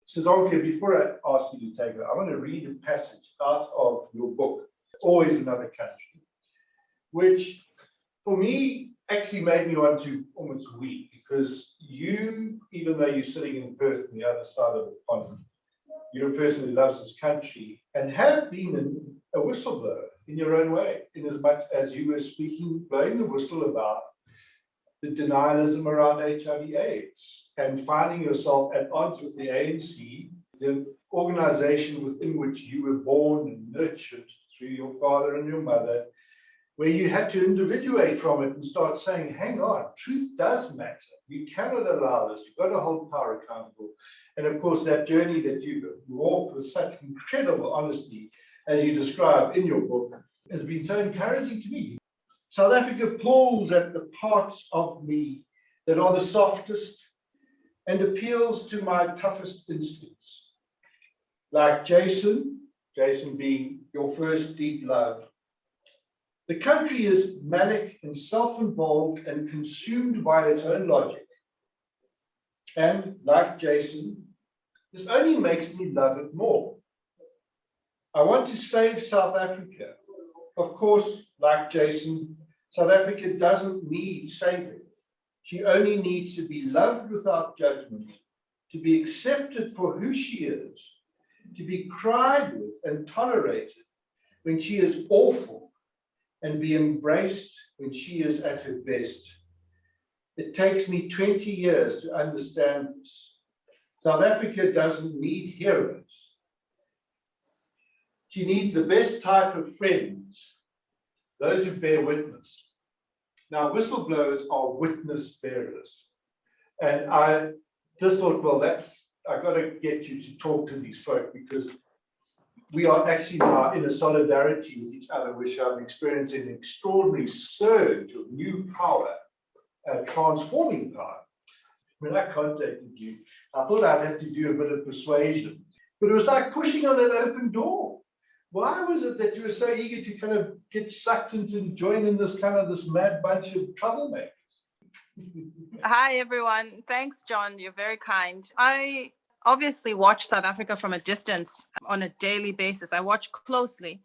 Sisonke, before I ask you to take it, I want to read a passage out of your book, Always Another Country, which for me actually made me want to almost weep, because you, even though you're sitting in Perth on the other side of the pond, you're a person who loves this country and have been a whistleblower in your own way, in as much as you were speaking, blowing the whistle about the denialism around HIV/AIDS and finding yourself at odds with the ANC, the organization within which you were born and nurtured through your father and your mother, where you had to individuate from it and start saying, hang on, truth does matter. You cannot allow this. You've got to hold power accountable. And of course, that journey that you walked with such incredible honesty, as you describe in your book, has been so encouraging to me. South Africa pulls at the parts of me that are the softest and appeals to my toughest instincts. Like Jason being your first deep love. The country is manic and self-involved and consumed by its own logic. And like Jason, this only makes me love it more. I want to save South Africa. Of course, like Jason, South Africa doesn't need saving. She only needs to be loved without judgment, to be accepted for who she is, to be cried with and tolerated when she is awful, and be embraced when she is at her best. It takes me 20 years to understand this. South Africa doesn't need heroes. She needs the best type of friends, those who bear witness. Now, whistleblowers are witness bearers. And I just thought, well, I got to get you to talk to these folk, because we are actually now in a solidarity with each other, which I'm experiencing an extraordinary surge of new power, transforming power. When I contacted you, I thought I'd have to do a bit of persuasion, but it was like pushing on an open door. Why was it that you were so eager to kind of get sucked into and join in this mad bunch of troublemakers? Hi, everyone. Thanks, John. You're very kind. I obviously watch South Africa from a distance on a daily basis. I watch closely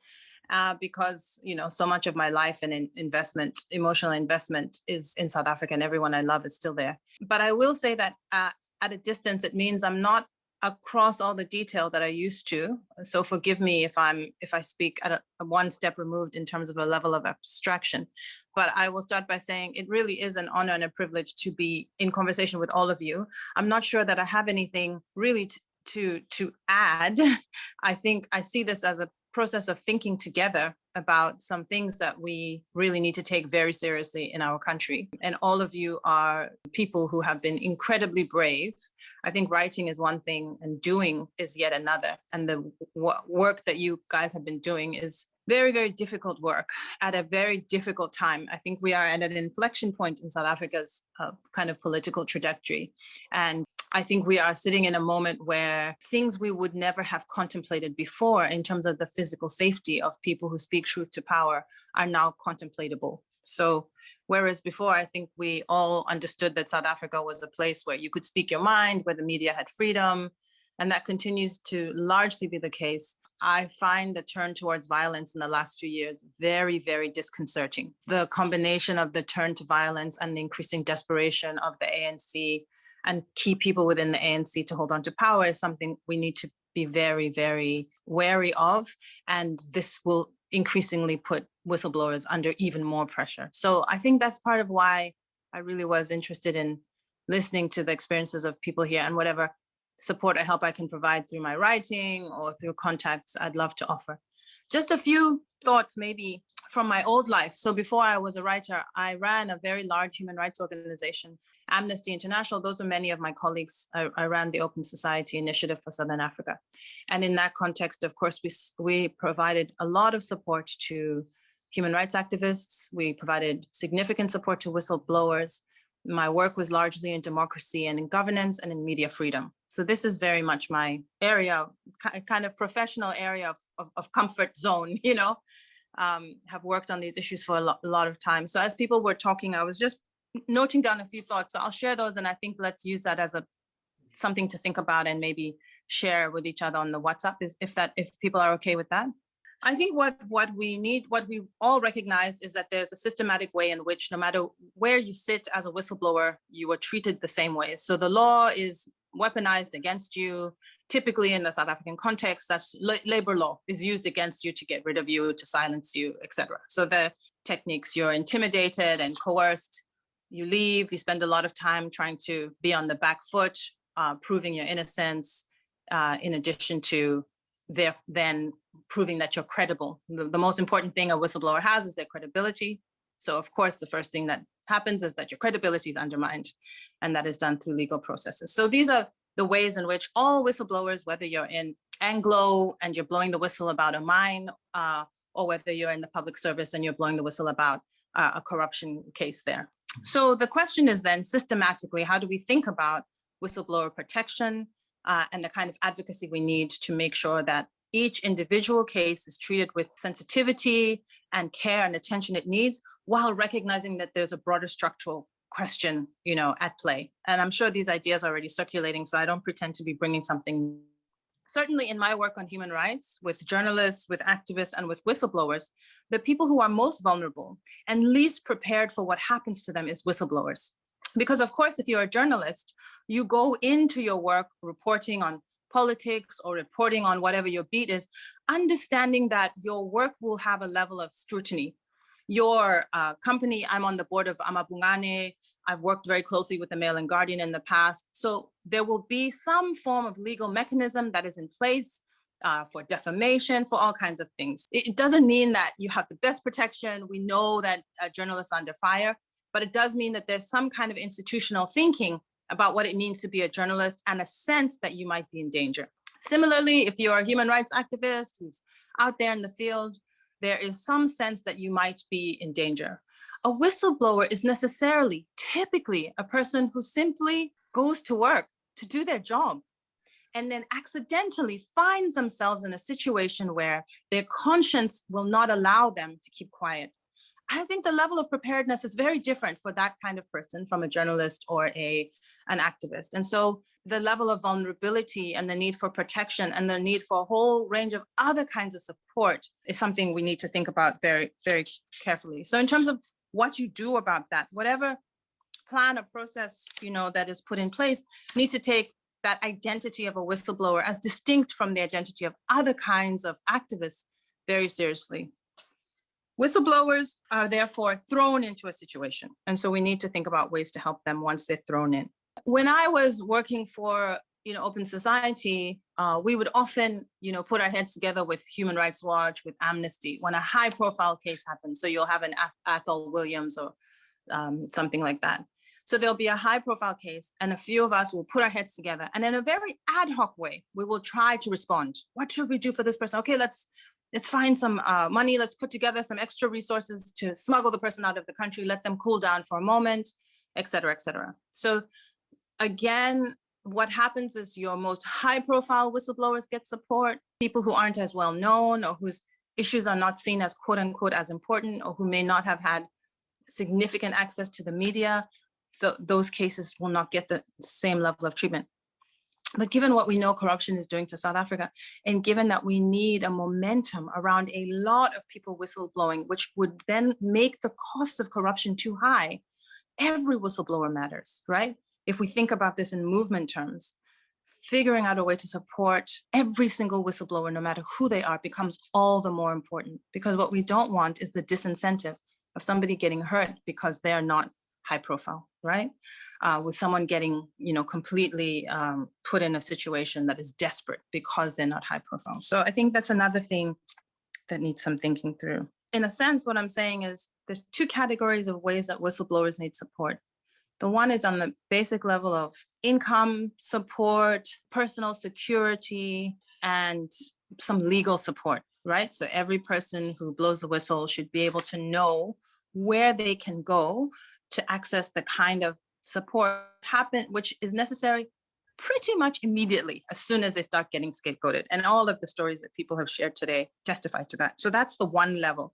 because, so much of my life and investment, emotional investment is in South Africa, and everyone I love is still there. But I will say that at a distance, it means I'm not across all the detail that I used to. So forgive me if I speak at a one step removed in terms of a level of abstraction. But I will start by saying it really is an honor and a privilege to be in conversation with all of you. I'm not sure that I have anything really to add. I think I see this as a process of thinking together about some things that we really need to take very seriously in our country. And all of you are people who have been incredibly brave. I think writing is one thing and doing is yet another. And the work that you guys have been doing is very, very difficult work at a very difficult time. I think we are at an inflection point in South Africa's kind of political trajectory. And I think we are sitting in a moment where things we would never have contemplated before in terms of the physical safety of people who speak truth to power are now contemplatable. So whereas before, I think we all understood that South Africa was a place where you could speak your mind, where the media had freedom, and that continues to largely be the case. I find the turn towards violence in the last few years very, very disconcerting. The combination of the turn to violence and the increasing desperation of the ANC and key people within the ANC to hold on to power is something we need to be very, very wary of. And this will increasingly put whistleblowers under even more pressure. So I think that's part of why I really was interested in listening to the experiences of people here, and whatever support or help I can provide through my writing or through contacts, I'd love to offer. Just a few thoughts maybe from my old life. So before I was a writer, I ran a very large human rights organization, Amnesty International. Those are many of my colleagues. I ran the Open Society Initiative for Southern Africa. And in that context, of course, we provided a lot of support to human rights activists. We provided significant support to whistleblowers. My work was largely in democracy and in governance and in media freedom. So this is very much my area, kind of professional area of comfort zone, have worked on these issues for a lot of time. So as people were talking, I was just noting down a few thoughts. So I'll share those, and I think let's use that as something to think about and maybe share with each other on the WhatsApp, if people are okay with that. I think what we all recognize is that there's a systematic way in which no matter where you sit as a whistleblower, you are treated the same way. So the law is weaponized against you. Typically in the South African context, that's labor law is used against you to get rid of you, to silence you, etc. So the techniques, you're intimidated and coerced, you leave, you spend a lot of time trying to be on the back foot, proving your innocence, in addition to then proving that you're credible. The most important thing a whistleblower has is their credibility. So of course, the first thing that happens is that your credibility is undermined, and that is done through legal processes. So these are the ways in which all whistleblowers, whether you're in Anglo and you're blowing the whistle about a mine, or whether you're in the public service and you're blowing the whistle about a corruption case there. So the question is then, systematically, how do we think about whistleblower protection and the kind of advocacy we need to make sure that each individual case is treated with sensitivity and care and attention it needs, while recognizing that there's a broader structural question, at play. And I'm sure these ideas are already circulating, so I don't pretend to be bringing something. Certainly in my work on human rights, with journalists, with activists, and with whistleblowers, the people who are most vulnerable and least prepared for what happens to them is whistleblowers. Because of course, if you're a journalist, you go into your work reporting on politics or reporting on whatever your beat is, understanding that your work will have a level of scrutiny. Your company, I'm on the board of Amabungane. I've worked very closely with the Mail and Guardian in the past. So there will be some form of legal mechanism that is in place for defamation, for all kinds of things. It doesn't mean that you have the best protection. We know that journalists are under fire, but it does mean that there's some kind of institutional thinking about what it means to be a journalist and a sense that you might be in danger. Similarly, if you're a human rights activist who's out there in the field, there is some sense that you might be in danger. A whistleblower is necessarily, typically, a person who simply goes to work to do their job and then accidentally finds themselves in a situation where their conscience will not allow them to keep quiet. I think the level of preparedness is very different for that kind of person from a journalist or an activist. And so the level of vulnerability and the need for protection and the need for a whole range of other kinds of support is something we need to think about very, very carefully. So in terms of what you do about that, whatever plan or process, that is put in place needs to take that identity of a whistleblower as distinct from the identity of other kinds of activists very seriously. Whistleblowers are therefore thrown into a situation. And so we need to think about ways to help them once they're thrown in. When I was working for, Open Society, we would often, put our heads together with Human Rights Watch, with Amnesty, when a high profile case happens. So you'll have an Athol Williams or something like that. So there'll be a high profile case and a few of us will put our heads together. And in a very ad hoc way, we will try to respond. What should we do for this person? Okay, let's find some money. Let's put together some extra resources to smuggle the person out of the country, let them cool down for a moment, et cetera, et cetera. So again, what happens is your most high profile whistleblowers get support. People who aren't as well known or whose issues are not seen as quote unquote as important or who may not have had significant access to the media, those cases will not get the same level of treatment. But given what we know corruption is doing to South Africa, and given that we need a momentum around a lot of people whistleblowing, which would then make the cost of corruption too high, every whistleblower matters, right? If we think about this in movement terms, figuring out a way to support every single whistleblower, no matter who they are, becomes all the more important. Because what we don't want is the disincentive of somebody getting hurt because they are not high profile, right? With someone getting, completely put in a situation that is desperate because they're not high profile. So I think that's another thing that needs some thinking through. In a sense, what I'm saying is there's two categories of ways that whistleblowers need support. The one is on the basic level of income support, personal security, and some legal support, right? So every person who blows the whistle should be able to know where they can go to access the kind of support which is necessary pretty much immediately as soon as they start getting scapegoated. And all of the stories that people have shared today testify to that. So that's the one level.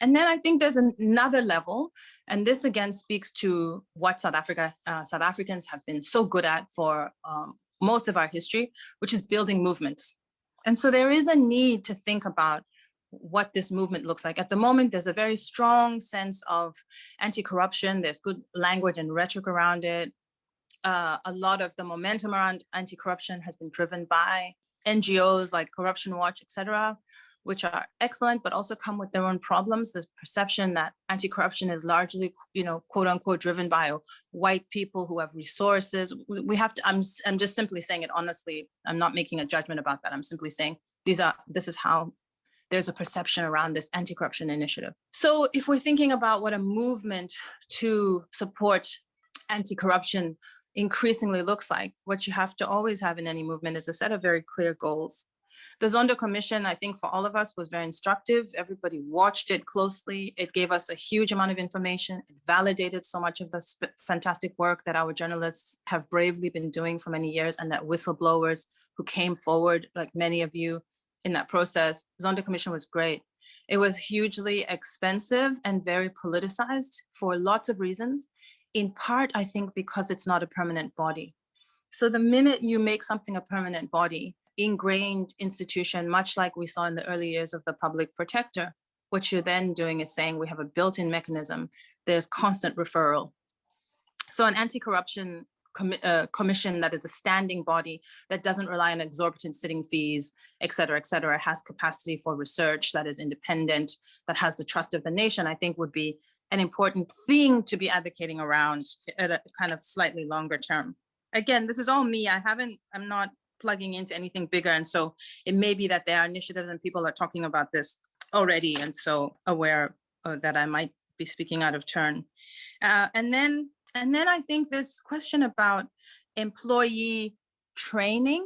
And then I think there's another level, and this again speaks to what South Africans have been so good at for most of our history, which is building movements. And so there is a need to think about what this movement looks like. At the moment, there's a very strong sense of anti-corruption. There's good language and rhetoric around it. A lot of the momentum around anti-corruption has been driven by NGOs like Corruption Watch, et cetera, which are excellent, but also come with their own problems. There's perception that anti-corruption is largely, quote unquote, driven by white people who have resources. We have to, I'm just simply saying it honestly. I'm not making a judgment about that. I'm simply saying this is how there's a perception around this anti-corruption initiative. So if we're thinking about what a movement to support anti-corruption increasingly looks like, what you have to always have in any movement is a set of very clear goals. The Zondo Commission, I think for all of us, was very instructive. Everybody watched it closely. It gave us a huge amount of information. It validated so much of the fantastic work that our journalists have bravely been doing for many years, and that whistleblowers who came forward, like many of you in that process. Zondo Commission was great. It was hugely expensive and very politicized for lots of reasons. In part, I think because it's not a permanent body. So the minute you make something a permanent body, ingrained institution, much like we saw in the early years of the public protector, what you're then doing is saying we have a built-in mechanism. There's constant referral. So an anti-corruption commission that is a standing body that doesn't rely on exorbitant sitting fees, et cetera, has capacity for research, that is independent, that has the trust of the nation, I think would be an important thing to be advocating around at a kind of slightly longer term. Again, this is all me. I'm not plugging into anything bigger. And so it may be that there are initiatives and people are talking about this already. And so aware that I might be speaking out of turn. And then I think this question about employee training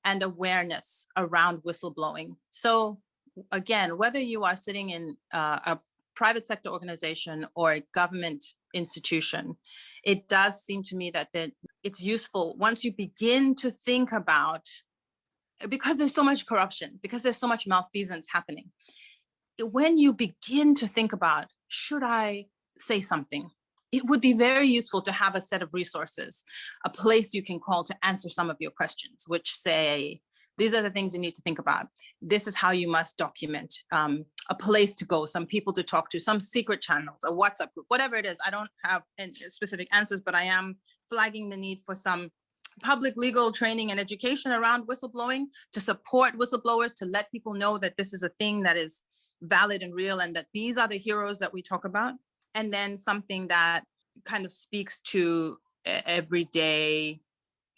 and awareness around whistleblowing. So again, whether you are sitting in a private sector organization or a government institution, it does seem to me that it's useful once you begin to think about, because there's so much corruption, because there's so much malfeasance happening, when you begin to think about, should I say something? It would be very useful to have a set of resources, a place you can call to answer some of your questions, which say, these are the things you need to think about. This is how you must document, a place to go, some people to talk to, some secret channels, a WhatsApp group, whatever it is. I don't have specific answers, but I am flagging the need for some public legal training and education around whistleblowing to support whistleblowers, to let people know that this is a thing that is valid and real, and that these are the heroes that we talk about. And then something that kind of speaks to everyday,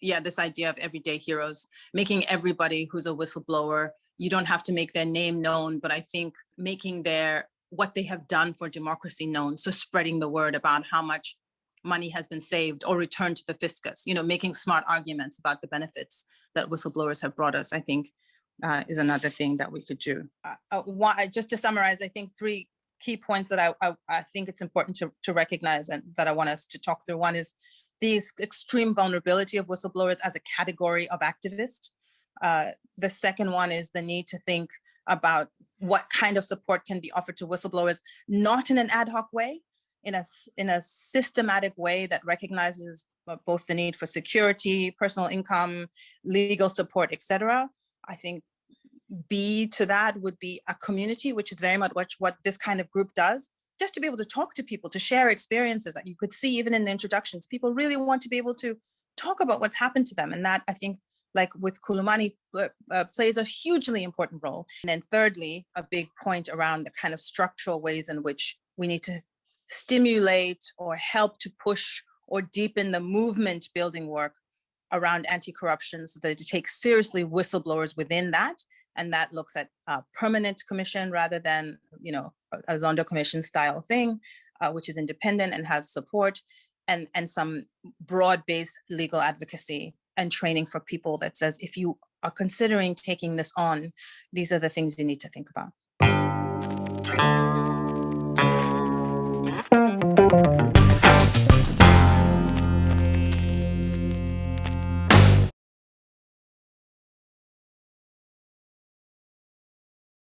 this idea of everyday heroes, making everybody who's a whistleblower, you don't have to make their name known, but I think making what they have done for democracy known. So spreading the word about how much money has been saved or returned to the fiscus, making smart arguments about the benefits that whistleblowers have brought us, I think is another thing that we could do. Just to summarize, I think three key points that I think it's important to recognize and that I want us to talk through. One is the extreme vulnerability of whistleblowers as a category of activist. The second one is the need to think about what kind of support can be offered to whistleblowers, not in an ad hoc way, in a systematic way that recognizes both the need for security, personal income, legal support, et cetera. I think B to that would be a community, which is very much what this kind of group does, just to be able to talk to people, to share experiences. That you could see even in the introductions, people really want to be able to talk about what's happened to them. And that, I think, like with Kulumani, plays a hugely important role. And then thirdly, a big point around the kind of structural ways in which we need to stimulate or help to push or deepen the movement building work around anti-corruption, so that it takes seriously whistleblowers within that. And that looks at a permanent commission rather than, a Zondo commission style thing, which is independent and has support, and some broad-based legal advocacy and training for people that says, if you are considering taking this on, these are the things you need to think about.